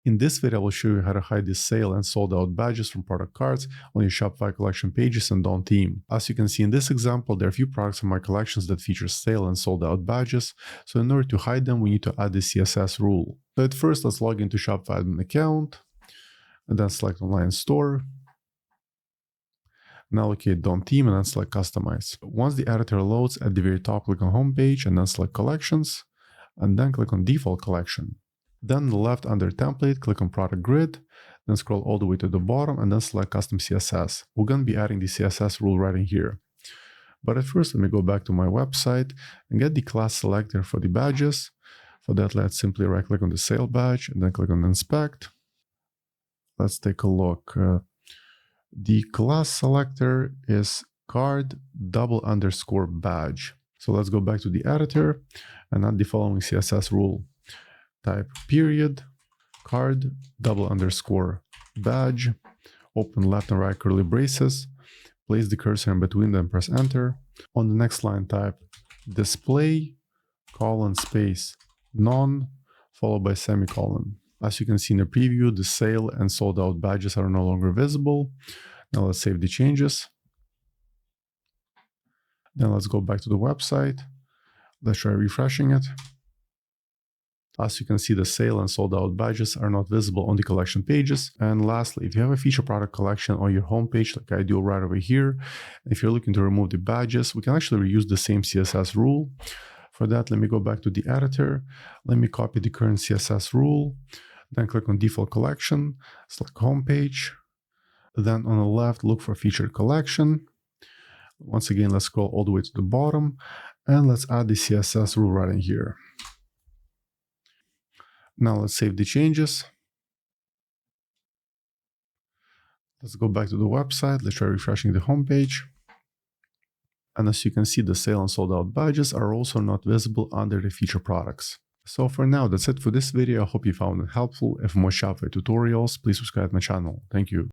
In this video, I will show you how to hide the sale and sold out badges from product cards on your Shopify collection pages and Dawn theme. As you can see in this example, there are a few products in my collections that feature sale and sold out badges. So in order to hide them, we need to add the CSS rule. So at first, let's log into Shopify admin account and then select online store. Now locate Dawn theme and then select customize. Once the editor loads, at the very top, click on homepage and then select collections and then click on default collection. Then on the left under template, click on product grid, then scroll all the way to the bottom and then select custom CSS. We're going to be adding the CSS rule right in here. But at first, let me go back to my website and get the class selector for the badges. For that, let's simply right click on the sale badge and then click on inspect. Let's take a look. The class selector is card _badge. So let's go back to the editor and add the following CSS rule. Type period, card _badge, open left and right curly braces, place the cursor in between them, press enter. On the next line, type display, :space, none, followed by semicolon. As you can see in the preview, the sale and sold out badges are no longer visible. Now let's save the changes. Then let's go back to the website. Let's try refreshing it. As you can see, the sale and sold out badges are not visible on the collection pages. And lastly, if you have a feature product collection on your homepage, like I do right over here, if you're looking to remove the badges, we can actually reuse the same CSS rule. For that, let me go back to the editor. Let me copy the current CSS rule. Then click on default collection, select homepage. Then on the left, look for featured collection. Once again, let's scroll all the way to the bottom and let's add the CSS rule right in here. Now let's save the changes. Let's go back to the website. Let's try refreshing the homepage. And as you can see, the sale and sold out badges are also not visible under the feature products. So for now, that's it for this video. I hope you found it helpful. If more Shopify tutorials, please subscribe to my channel. Thank you.